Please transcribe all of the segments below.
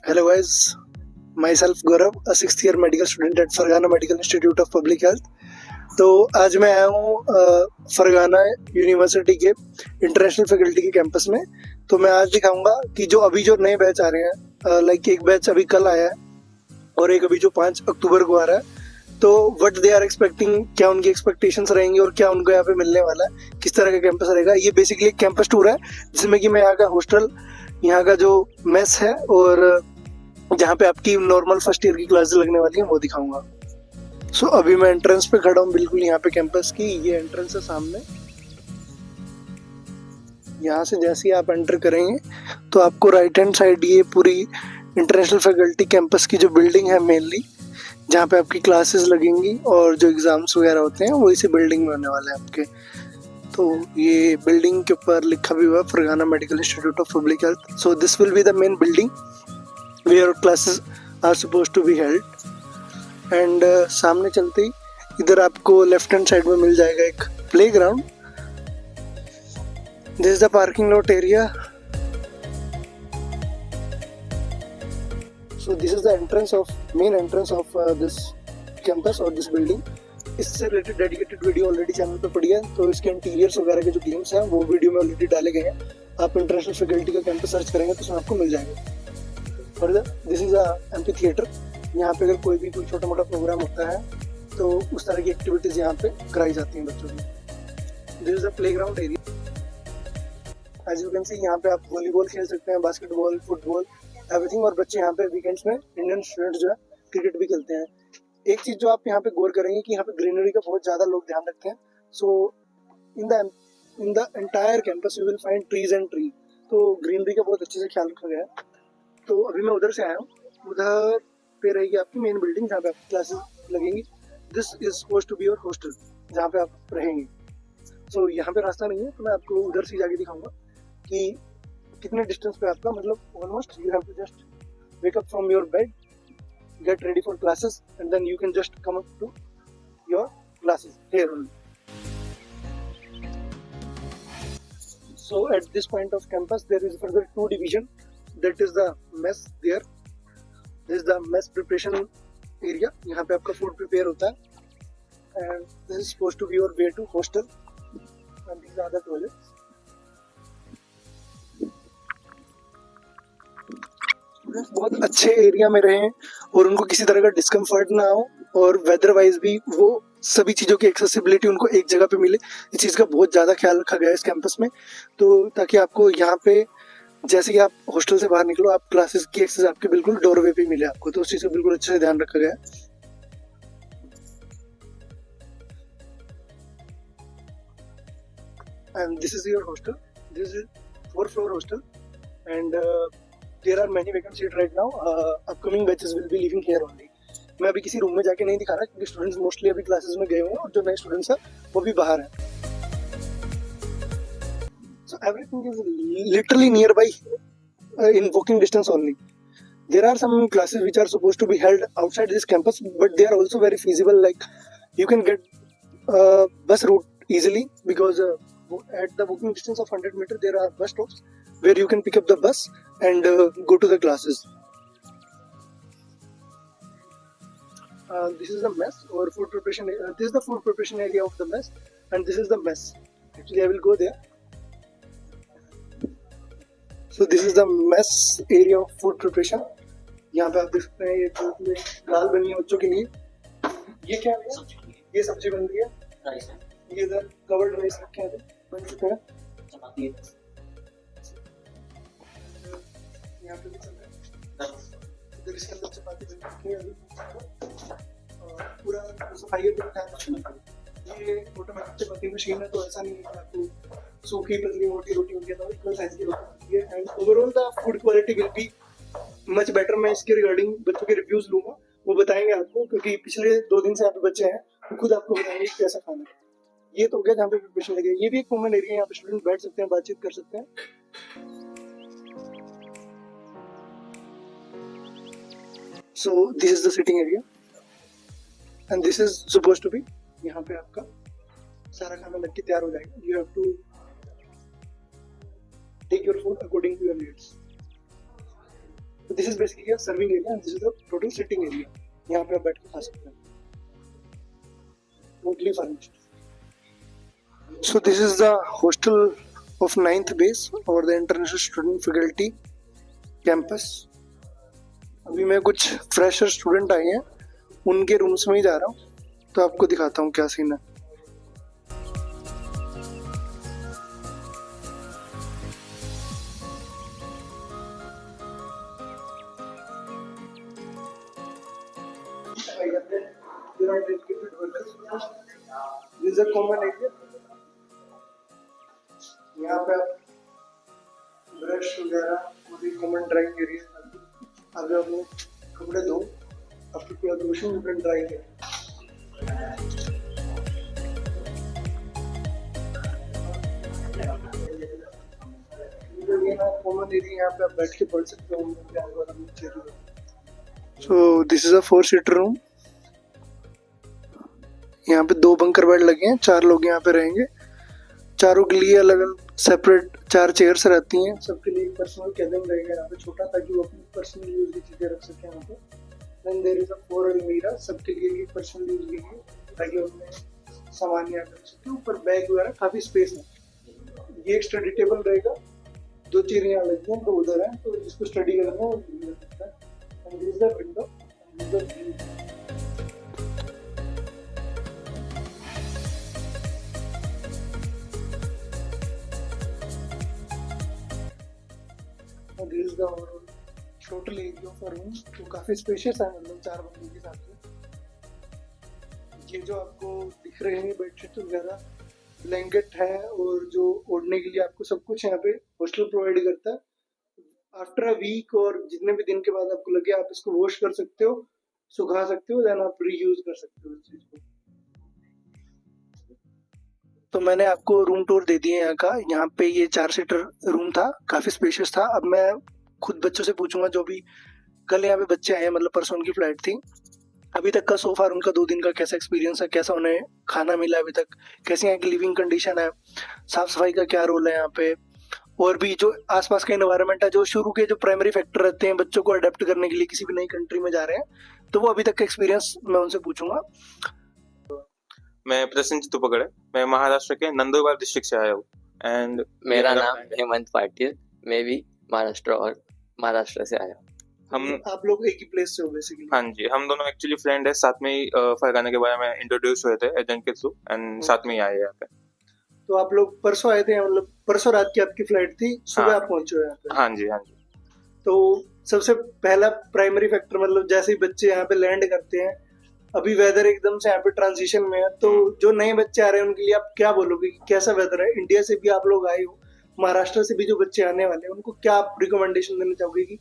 Hello guys, myself Gaurav, a 6th year medical student at Fergana medical institute of public health. तो आज मैं आया हूँ Fergana university के इंटरनेशनल फैकल्टी के कैंपस में। तो मैं आज दिखाऊंगा कि जो नए बैच आ रहे हैं, लाइक एक बैच अभी कल आया है और एक अभी जो 5 अक्टूबर को आ रहा है, तो व्हाट दे आर एक्सपेक्टिंग, क्या उनकी एक्सपेक्टेशंस रहेंगी और क्या उनको यहाँ पे मिलने वाला है, किस तरह का कैंपस रहेगा। ये बेसिकली एक कैंपस टूर है जिसमें कि मैं यहाँ का हॉस्टल, यहाँ का जो मेस है और जहाँ पे आपकी नॉर्मल फर्स्ट ईयर की क्लासेस लगने वाली हैं वो दिखाऊंगा। सो अभी मैं एंट्रेंस पे खड़ा हूँ बिल्कुल यहाँ पे कैंपस की। ये एंट्रेंस है सामने। यहाँ से जैसे ही आप एंटर करेंगे तो आपको राइट हैंड साइड ये पूरी इंटरनेशनल फैकल्टी कैंपस की जो बिल्डिंग है मेनली, जहाँ पे आपकी क्लासेस लगेंगी और जो एग्जाम्स वगैरह होते हैं वो इसी बिल्डिंग में होने वाले हैं आपके। तो ये बिल्डिंग के ऊपर लिखा भी हुआ है Fergana medical institute of public health. So this will be the main building where classes are suppose to be held. And सामने चलते ही इधर आपको लेफ्ट हैंड साइड में मिल जाएगा एक playground. This is the parking lot area. So this is the main entrance of this campus और this building. इससे related dedicated video already channel पे पड़ी है, तो इसके इंटीरियर्स वगैरह के जो ग्लिम्स हैं वो वीडियो में ऑलरेडी डाले गए हैं। आप इंटरनेशनल फैकल्टी का कैंपस सर्च करेंगे तो उसमें आपको मिल जाएगा। Further this is a amphi theatre. यहाँ पे अगर कोई छोटा मोटा प्रोग्राम होता है तो उस तरह की एक्टिविटीज यहाँ पे कराई जाती हैं बच्चों की। This is the playground area. As you can see यहाँ पे आप वॉलीबॉल खेल सकते हैं, बास्केटबॉल, फुटबॉल, एवरीथिंग। और बच्चे यहाँ पे वीकेंड्स में, इंडियन स्टूडेंट्स जो है, क्रिकेट भी खेलते हैं। एक चीज जो आप यहाँ पे गौर करेंगे कि यहाँ पे ग्रीनरी का बहुत ज्यादा लोग ध्यान रखते हैं। So in the entire campus you will find trees and tree. तो ग्रीनरी का बहुत अच्छे से ख्याल रखा गया है। तो अभी मैं उधर से आया हूँ। उधर पे रहेगी आपकी मेन बिल्डिंग जहाँ पे आपकी क्लासेस लगेंगी। This is suppose to be your hostel जहाँ पे आप रहेंगे। सो यहाँ पे रास्ता नहीं है तो मैं आपको उधर से जाके दिखाऊंगा कि कितने डिस्टेंस पे आपका, मतलब almost you have to just wake up from your bed, get ready for classes, and then you can just come up to your classes here only. So at this point of campus there is further two division. That is the mess there. This is the mess preparation area. यहाँ पे आपका food prepare होता है and this is supposed to be your way to hostel and these are the toilets. बहुत अच्छे area में रहें और उनको किसी तरह का डिस्कम्फर्ट ना हो और वेदर वाइज भी वो सभी चीज़ों की एक्सेसिबिलिटी उनको एक जगह पे मिले। इस चीज़ का बहुत ज़्यादा ख्याल रखा गया है इस कैंपस में। तो ताकि आपको यहाँ पे जैसे कि आप हॉस्टल से बाहर निकलो, आप क्लासेस की एक्सेस आपके बिल्कुल डोरवे पे मिले आपको। तो उस चीज़ का बिल्कुल अच्छे से ध्यान रखा गया है। And this is your hostel. This is 4th floor hostel and there are many vacant seats right now. Upcoming batches will be living here only. मैं अभी किसी रूम में जाके नहीं दिखा रहा क्योंकि स्टूडेंट्स मोस्टली अभी क्लासेस में गए हुए हैं और जो नए स्टूडेंट्स हैं वो भी बाहर हैं। So everything is literally nearby, in walking distance only. There are some classes which are supposed to be held outside this campus, but they are also very feasible. Like you can get bus route easily because at the walking distance of 100 meters there are bus stops where you can pick up the bus and go to the classes. This is the mess or food preparation. This is the food preparation area of the mess, and this is the mess. Actually, I will go there. So this is the mess area of food preparation. यहाँ पे आप देख सकते हैं ये दाल बनी है बच्चों के लिए। ये क्या है? ये सब्जी बन रही है। ये इधर कवर्ड राइस रखे हैं, बन चुके हैं। यहाँ पे भी चल रहा है। इधर इसके अंदर चपाती बन चुकी है। पूरा सफाई का ध्यान रखना। ये ऑटोमेटिक चपाती मशीन है तो ऐसा नहीं है कि आपको सूखी पतली मोटी रोटी होती है, तो इक्वल साइज की रोटी बनती है। And overall the food quality will be much better. मैं इसके रिगार्डिंग बच्चों के रिव्यूज लूंगा, वो बताएंगे आपको, क्योंकि पिछले 2 दिन से यहाँ पे बच्चे हैं, वो खुद आपको बताएंगे कैसा खाना है। ये तो हो गया जहाँ पे प्रिपरेशन लगे। ये भी एक कॉमन एरिया है, यहाँ पे स्टूडेंट बैठ सकते हैं, बातचीत कर सकते हैं। So this is the sitting area and this is suppose to be, यहाँ पे आपका सारा खाना लग के तैयार हो जाएगा। You have to take your food according to your needs. This is basically serving area, this is the total sitting area. यहाँ पे आप बैठ के खा सकते हैं, totally furnished. So this is the hostel of 9th base और the international student faculty campus। अभी मैं कुछ फ्रेशर स्टूडेंट आए हैं, उनके रूम्स में ही जा रहा हूँ, तो आपको दिखाता हूँ क्या सीन है। This is a common area। यहाँ पे आप ब्रश वगैरह और कॉमन ड्राइंग एरिया, आगे अपने कपड़े धो, after cloth washing you can dry here. Common area, यहाँ पे आप बैठ के पढ़ सकते हो। So this is a four seater room. यहाँ पे 2 बंकर बेड लगे हैं, 4 लोग यहाँ पे रहेंगे। चारों के लिए अलग अलग सेपरेट 4 चेयर्स रहती हैं, सबके लिए पर्सनल केबिन रहेगा यहाँ पे छोटा, ताकि वो अपनी पर्सनल यूज की चीजें रख सकें यहाँ पे। देन देयर इज अ 4 अलमीरा, सबके लिए पर्सनल यूज के लिए, ताकि उसमें सामान यहाँ पे रख सकें। ऊपर बैग वगैरह काफी स्पेस है। ये एक स्टडी टेबल रहेगा, 2 चेयर यहाँ लगी हैं, 2 उधर है, तो जिसको स्टडी करना है वो कर सकता है। And this is the window, this is the view. This is the total area of a room, तो काफी स्पेशियस है, मतलब 4 बंदों के हिसाब से। ये जो आपको दिख रहे हैं बेडशीट वगैरह, ब्लैंकेट है, और जो ओढ़ने के लिए आपको सब कुछ यहाँ पे हॉस्टल प्रोवाइड करता है। आफ्टर अ वीक और जितने भी दिन के बाद आपको लगे, आप इसको वॉश कर सकते हो, सुखा सकते हो, देन आप रीयूज कर सकते हो इस चीज को। तो मैंने आपको रूम टूर दे दिए यहाँ का। यहाँ पे ये 4-सीटर रूम था, काफी स्पेशियस था। अब मैं खुद बच्चों से पूछूंगा, जो भी कल यहाँ पे बच्चे आए हैं, मतलब परसों उनकी फ्लाइट थी, अभी तक का सो फार उनका 2 दिन का कैसा एक्सपीरियंस है, कैसा उन्हें खाना मिला अभी तक, कैसी यहाँ की लिविंग कंडीशन है, साफ सफाई का क्या रोल है यहाँ पे, और भी जो आसपास का एनवायरनमेंट है, जो शुरू के जो प्राइमरी फैक्टर रहते हैं बच्चों को अडेप्ट करने के लिए किसी भी नई कंट्री में जा रहे हैं, तो वो अभी तक का एक्सपीरियंस मैं उनसे पूछूंगा। मैं प्रसन्नजीत उपगढ़, मैं महाराष्ट्र के नंदुरबार डिस्ट्रिक्ट से आया हूँ। एंड मेरा नाम हेमंत पाटिल, मैं भी महाराष्ट्र से आया। हम आप लोग एक ही प्लेस से हो बेसिकली? हाँ जी, हम दोनों एक्चुअली फ्रेंड है, साथ में ही फरगाना के बारे में इंट्रोड्यूस हुए थे एजेंट के थ्रू, एंड साथ में ही आए यहाँ पे। तो आप लोग परसों आए थे, मतलब परसों रात की आपकी फ्लाइट थी, सुबह आप पहुंचे हो यहाँ पे? हाँ जी, हाँ जी। तो सबसे पहला प्राइमरी फैक्टर, मतलब जैसे ही बच्चे यहाँ पे लैंड करते हैं, अभी वेदर एकदम से यहाँ पे ट्रांजिशन में है, तो जो नए बच्चे आ रहे हैं उनके लिए आप क्या बोलोगे कि कैसा वेदर है? इंडिया से भी आप लोग आए हो, महाराष्ट्र से भी जो बच्चे आने वाले हैं, उनको क्या आप रिकमेंडेशन देना चाहोगे कि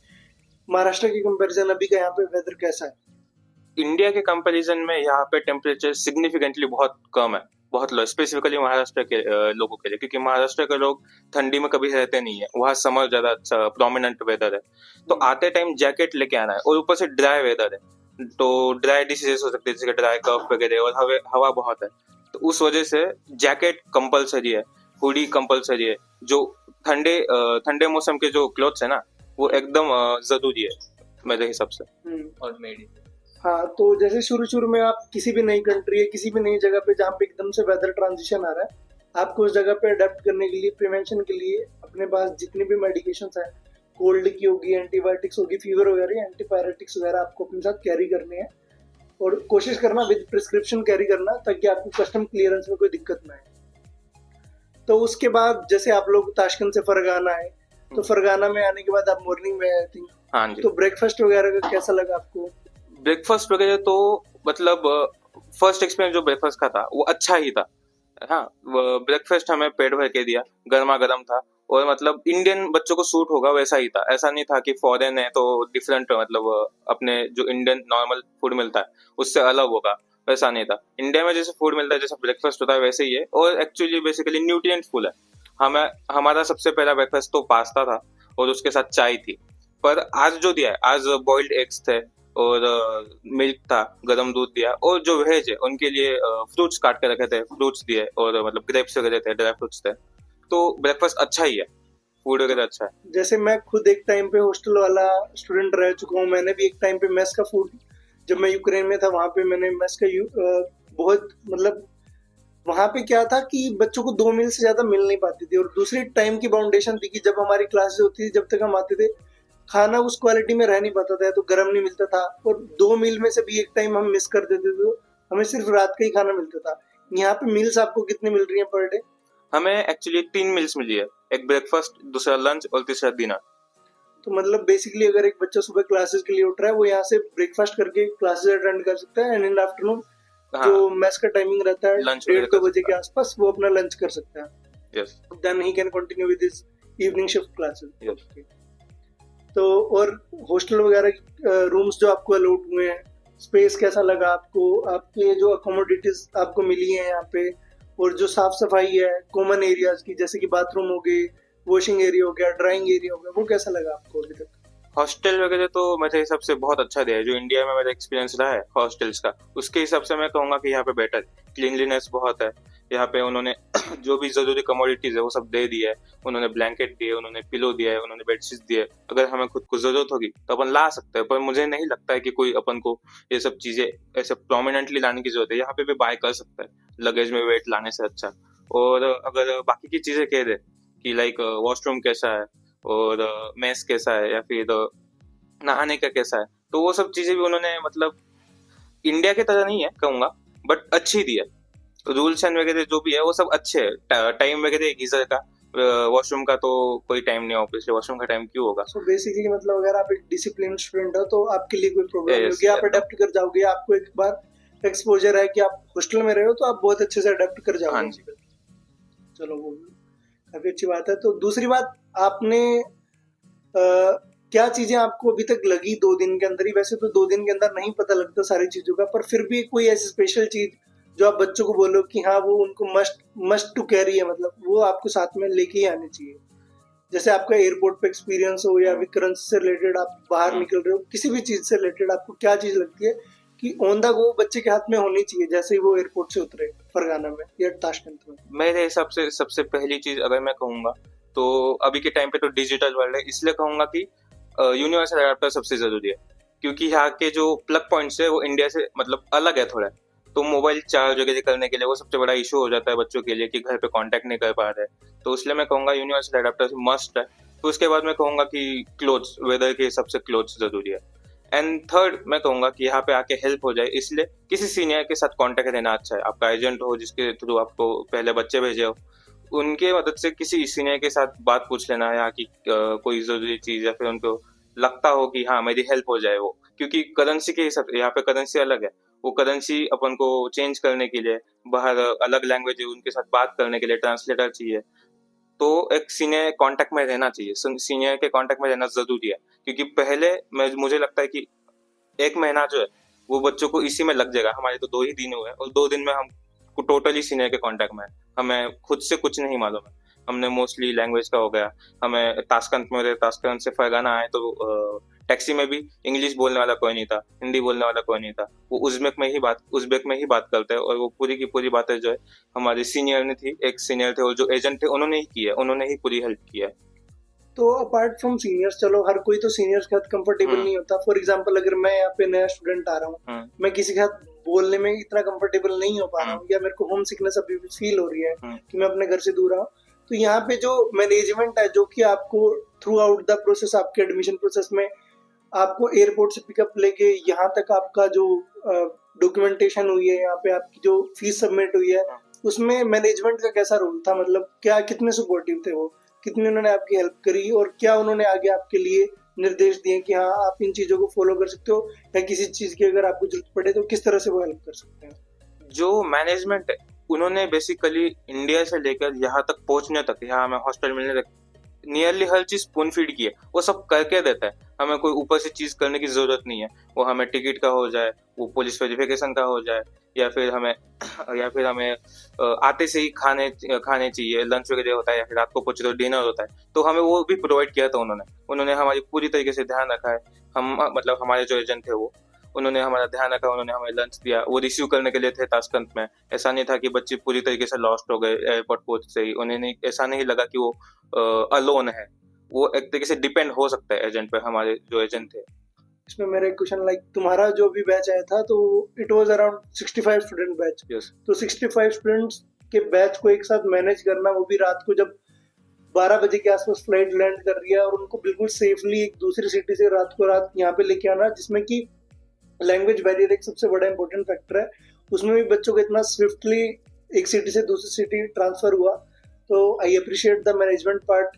महाराष्ट्र के कंपैरिजन अभी का यहाँ पे वेदर कैसा है? इंडिया के कंपैरिजन में यहाँ पे टेम्परेचर सिग्निफिकेंटली बहुत कम है, बहुत लो, स्पेसिफिकली महाराष्ट्र के लोगों के लिए, क्योंकि महाराष्ट्र के लोग ठंडी में कभी रहते नहीं है, वहाँ समर ज्यादा अच्छा प्रोमिनेंट वेदर है, तो आते टाइम जैकेट लेके आना है, और ऊपर से ड्राई वेदर है, तो ड्राई डिसीजेस हो सकते हैं, जैसे ड्राई कफ वगैरह, और हवा बहुत है, तो उस वजह से जैकेट कंपलसरी है, हुडी कंपलसरी है। जो ठंडे मौसम के जो क्लोथ्स है ना, वो एकदम जरूरी है मेरे हिसाब से। और मेडी हाँ, तो जैसे शुरू में आप किसी भी नई कंट्री या किसी भी नई जगह पे जहाँ पे एकदम से वेदर ट्रांजिशन आ रहा है, आपको उस जगह पे अडेप्ट करने के लिए, प्रिवेंशन के लिए अपने पास जितनी भी मेडिकेशंस हैं, कोल्ड की होगी, एंटीबायोटिक्स होगी, फीवर वगैरह, एंटीपायरेटिक्स वगैरह आपको अपने साथ कैरी करने हैं, और कोशिश करना विद प्रिस्क्रिप्शन कैरी करना, ताकि आपको कस्टम क्लियरेंस में कोई दिक्कत ना आए। तो उसके बाद जैसे आप लोग ताशकंद से फरगाना आए, तो फरगाना में आने के बाद आप मॉर्निंग में आए थे, हाँ जी। तो ब्रेकफास्ट वगैरह का कैसा लगा आपको? ब्रेकफास्ट वगैरह तो मतलब फर्स्ट एक्सपीरियंस जो ब्रेकफास्ट का था वो अच्छा ही था। हाँ, ब्रेकफास्ट हमें पेट भर के दिया, गर्मा गर्म था, और मतलब इंडियन बच्चों को सूट होगा वैसा ही था। ऐसा नहीं था कि फॉरेन है तो डिफरेंट, मतलब अपने जो इंडियन नॉर्मल फूड मिलता है उससे अलग होगा, वैसा नहीं था। इंडिया में जैसे फूड मिलता है, जैसा ब्रेकफास्ट होता है, वैसे ही है, और एक्चुअली बेसिकली न्यूट्रिएंट फुल है। हमारा सबसे पहला ब्रेकफास्ट तो पास्ता था और उसके साथ चाय थी, पर आज जो दिया है, आज बॉइल्ड एग्स थे और मिल्क था, गरम दूध दिया, और जो वेज है उनके लिए फ्रूट्स काट के रखे थे, फ्रूट्स दिए, और मतलब ग्रेप्स वगैरह थे, ड्राई फ्रूट्स थे, तो ब्रेकफास्ट अच्छा ही है। फूड वगैरह अच्छा है। जैसे मैं खुद एक टाइम पे हॉस्टल वाला स्टूडेंट रह चुका हूँ, मैंने भी एक टाइम पे मेस का फूड, जब मैं यूक्रेन में था वहाँ पे मैंने मेस का बहुत मतलब वहाँ पे क्या था कि बच्चों को 2 मील से ज्यादा मिल नहीं पाती थी, और दूसरी टाइम की बाउंडेशन थी कि जब हमारी क्लासेस होती थी, जब तक हम आते थे खाना उस क्वालिटी में रह नहीं पाता था, तो गर्म नहीं मिलता था, और 2 मील में से भी एक टाइम हम मिस कर देते थे, तो हमें सिर्फ रात का ही खाना मिलता था। यहाँ पे मील्स आपको कितनी मिल रही है पर डे? हमें एक्चुअली 3 मील्स मिली है, एक ब्रेकफास्ट, दूसरा लंच और तीसरा डिनर। तो मतलब बेसिकली अगर एक बच्चा सुबह क्लासेस के लिए उठ रहा है, वो यहाँ से ब्रेकफास्ट करके क्लासेस अटेंड कर सकता है, एंड इन आफ्टरनून हाँ, जो मैस का टाइमिंग रहता है लंच 1:30-2 बजे के आसपास, वो अपना लंच कर सकता है। Yes then he can continue with his evening shift classes. Yes. तो और हॉस्टल वगैरह रूम्स जो आपको अलॉट हुए हैं, स्पेस कैसा लगा आपको? आपके जो अकोमोडिटीज आपको मिली हैं यहाँ पे, और जो साफ सफाई है कॉमन एरियाज की, जैसे कि बाथरूम हो गए, वॉशिंग एरिया हो गया, ड्राइंग एरिया हो गया, वो कैसा लगा आपको अभी तक? हॉस्टल वगैरह तो मेरे हिसाब से बहुत अच्छा दिया है, जो इंडिया में मेरा एक्सपीरियंस रहा है हॉस्टल्स का, उसके हिसाब से मैं कहूंगा कि यहाँ पे बेटर क्लीनलीनेस बहुत है। यहाँ पे उन्होंने जो भी जरूरी कमोडिटीज है वो सब दे दिया है, उन्होंने ब्लैंकेट दिए, उन्होंने पिलो दिया है, उन्होंने बेडशीट दिए। अगर हमें खुद को जरूरत होगी तो अपन ला सकते हैं, पर मुझे नहीं लगता है कि कोई अपन को ये सब चीजें ऐसे प्रोमिनेंटली लाने की जरूरत है, यहाँ पे भी बाय कर सकता है लगेज में वेट लाने से अच्छा। और अगर बाकी की चीजें कह दे कि लाइक वॉशरूम कैसा है और मेस कैसा है या फिर नहाने का कैसा है, तो वो सब चीजें भी उन्होंने मतलब इंडिया की तरह नहीं है कहूंगा, बट अच्छी दी है। रूल्स एंड वगैरह जो भी है वो सब अच्छे है। टाइम वगैरह गीजर का, वॉशरूम का तो कोई टाइम नहीं है, ऑब्वियसली वॉशरूम का टाइम क्यों होगा। सो बेसिकली मतलब अगर आप एक डिसिप्लिन स्टूडेंट हो तो आपके लिए कोई प्रॉब्लम नहीं Yes, होगी, आप yeah. अडेप्ट कर जाओगे। आपको एक बार एक्सपोजर है कि आप हॉस्टल में रहे हो, तो आप बहुत अच्छे से अडेप्ट कर हाँ जाओगे। जी। चलो वो काफी अच्छी बात है। तो दूसरी बात, आपने क्या चीजें आपको अभी तक लगी 2 दिन के अंदर ही? वैसे तो 2 दिन के अंदर नहीं पता लगता सारी चीजों का, पर फिर भी कोई ऐसी स्पेशल चीज जो आप बच्चों को बोलो कि हाँ वो उनको मस्ट टू कैरी है, मतलब वो आपको साथ में लेके ही आनी चाहिए। जैसे आपका एयरपोर्ट पे एक्सपीरियंस हो, या विक्रंस से रिलेटेड आप बाहर निकल रहे हो, किसी भी चीज से रिलेटेड आपको क्या चीज लगती है कि ऑन द गो बच्चे के हाथ में होनी चाहिए जैसे ही वो एयरपोर्ट से उतरे फरगाना में या ताशकंद में? मेरे हिसाब से सबसे पहली चीज अगर मैं कहूंगा तो अभी के टाइम पे तो डिजिटल वर्ल्ड है, इसलिए कहूंगा कि यूनिवर्सल अडेप्टर सबसे जरूरी है, क्योंकि यहाँ के जो प्लग पॉइंट्स है वो इंडिया से मतलब अलग है थोड़ा। तो मोबाइल चार्ज वगैरह करने के लिए वो सबसे बड़ा इशू हो जाता है बच्चों के लिए कि घर पे कांटेक्ट नहीं कर पा रहे, तो इसलिए मैं कहूंगा यूनिवर्सल अडेप्टर मस्ट है। तो उसके बाद मैं कहूंगा कि क्लोथ्स, वेदर के हिसाब से क्लोथ्स जरूरी है। एंड थर्ड मैं कहूंगा कि यहाँ पे आके हेल्प हो जाए, इसलिए किसी सीनियर के साथ कांटेक्ट रहना अच्छा है। आपका एजेंट हो जिसके थ्रू आपको पहले बच्चे भेजे हो, उनके मदद से किसी सीनियर के साथ बात पूछ लेना यहाँ की कोई जरूरी चीज, या फिर उनको लगता हो कि हाँ मेरी हेल्प हो जाए वो, क्योंकि करेंसी के हिसाब से यहाँ पे करेंसी अलग है, वो करेंसी अपन को चेंज करने के लिए बाहर अलग लैंग्वेज है उनके साथ बात करने के लिए ट्रांसलेटर चाहिए। तो एक सीनियर कांटेक्ट में रहना चाहिए, सीनियर के कांटेक्ट में रहना जरूरी है, क्योंकि पहले मुझे लगता है कि 1 महीना जो है वो बच्चों को इसी में लग जाएगा। हमारे तो 2 ही दिन हुए और 2 दिन में हम टोटली सीनियर के कांटेक्ट में है, हमें खुद से कुछ नहीं मालूम है। हमने मोस्टली लैंग्वेज का हो गया, हमें ताशकंद में ताशकंद से फरगाना आए तो टैक्सी में भी इंग्लिश बोलने वाला कोई नहीं था, हिंदी बोलने वाला कोई नहीं था, वो उज़्बेक में ही बात करते हैं। और वो पूरी की पूरी बातें जो है हमारे सीनियर ने थी, एक सीनियर थे और जो एजेंट थे उन्होंने ही की है, उन्होंने ही पूरी हेल्प की है। तो अपार्ट फ्रॉम सीनियर्स, चलो हर कोई तो सीनियर्स के साथ कंफर्टेबल नहीं होता। फॉर एग्जांपल अगर मैं यहाँ पे नया स्टूडेंट आ रहा हूँ, मैं किसी के साथ बोलने में इतना कंफर्टेबल नहीं हो पा रहा हूँ, या मेरे को होम सिकनेस अभी भी फील हो रही है कि मैं अपने घर से दूर हूँ, तो यहाँ पे जो मैनेजमेंट है जो कि आपको थ्रू आउट द प्रोसेस, आपके एडमिशन प्रोसेस में आपको एयरपोर्ट से पिकअप लेके यहाँ तक आपका जो डॉक्यूमेंटेशन हुई है, यहाँ पे आपकी जो फीस सबमिट हुई है, उसमें मैनेजमेंट का कैसा रोल था? मतलब क्या कितने सपोर्टिव थे वो, कितने उन्होंने आपकी हेल्प करी, और क्या उन्होंने आगे आपके लिए निर्देश दिए कि हाँ आप इन चीजों को फॉलो कर सकते हो, या किसी चीज की अगर आपको जरूरत पड़े तो किस तरह से वो हेल्प कर सकते हैं? जो मैनेजमेंट है उन्होंने बेसिकली इंडिया से लेकर यहाँ तक पहुंचने तक, यहाँ हमें हॉस्टल मिलने तक नियरली हर चीज स्पून फीड की है, वो सब करके देता है। हमें कोई ऊपर से चीज करने की जरूरत नहीं है, वो हमें टिकट का हो जाए, वो पुलिस वेरिफिकेशन का हो जाए, या फिर हमें आते से ही खाने चाहिए, लंच वगैरह होता है, या फिर रात को पहुंचे तो डिनर होता है, तो हमें वो भी प्रोवाइड किया था उन्होंने हमारी पूरी तरीके से ध्यान रखा है। हम मतलब हमारे जो एजेंट थे वो, उन्होंने हमारा ध्यान रखा, उन्होंने हमें लंच दिया। वो रिसीव करने के लिए थे ताशकंद में। ऐसा नहीं था कि बच्चे पूरी तरीके से लॉस्ट हो गए एयरपोर्ट पहुंच से ही। उन्हें नहीं, ऐसा नहीं लगा कि वो अलोन है। वो एक तरीके से डिपेंड हो सकता है एजेंट पे, हमारे जो एजेंट थे। इसमें मेरा एक क्वेश्चन, लाइक तुम्हारा जो भी बैच आया था तो it was around 65 student batch. Yes, तो 65 स्टूडेंट्स के बैच को एक साथ मैनेज करना, वो भी रात को जब 12 बजे के आसपास फ्लाइट लैंड कर रही है, और उनको बिल्कुल सेफली एक दूसरी सिटी से रात को रात यहाँ पे लेके आना, जिसमें कि लैंग्वेज बैरियर एक सबसे बड़ा इंपॉर्टेंट फैक्टर है, उसमें भी बच्चों को इतना स्विफ्टली एक सिटी से दूसरी सिटी ट्रांसफर हुआ। तो I appreciate the management part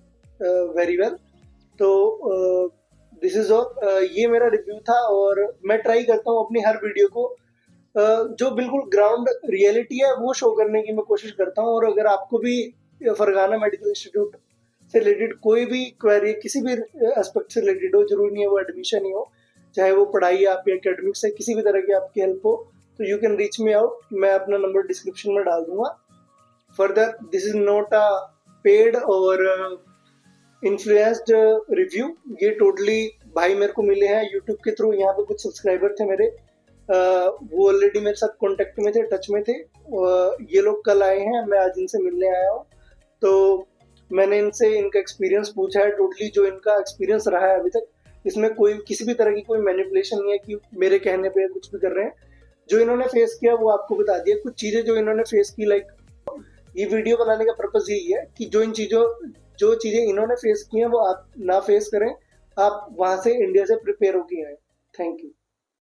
very well. तो दिस इज ऑल, ये मेरा रिव्यू था। और मैं ट्राई करता हूँ अपनी हर वीडियो को जो बिल्कुल ग्राउंड रियलिटी है वो शो करने की मैं कोशिश करता हूँ। और अगर आपको भी फरगाना मेडिकल इंस्टीट्यूट से रिलेटेड कोई भी क्वेरी, किसी भी एस्पेक्ट से रिलेटेड हो, जरूरी नहीं है वो एडमिशन ही हो, चाहे वो पढ़ाई आप या एकेडमिक्स है, किसी भी तरह की आपकी हेल्प हो, तो you can reach me out. मैं अपना नंबर डिस्क्रिप्शन में डाल दूंगा। Further this is not a paid और इन्फ्लुएंस्ड रिव्यू, ये टोटली भाई मेरे को मिले हैं यूट्यूब के थ्रू। यहाँ पे कुछ सब्सक्राइबर थे मेरे, वो ऑलरेडी मेरे साथ कांटेक्ट में थे, टच में थे। ये लोग कल आए हैं, मैं आज इनसे मिलने आया हूँ। तो मैंने इनसे इनका एक्सपीरियंस पूछा है। टोटली जो इनका एक्सपीरियंस रहा है अभी तक, इसमें कोई किसी भी तरह की कोई मैनिपुलेशन नहीं है कि मेरे कहने पे कुछ भी कर रहे हैं। जो इन्होंने फेस किया वो आपको बता दिया। कुछ चीज़ें जो इन्होंने फेस की, लाइक ये वीडियो बनाने का पर्पस यही है कि जो चीज़ें इन्होंने फेस की हैं वो आप ना फेस करें, आप वहाँ से इंडिया से प्रिपेयर होके आए। Thank you.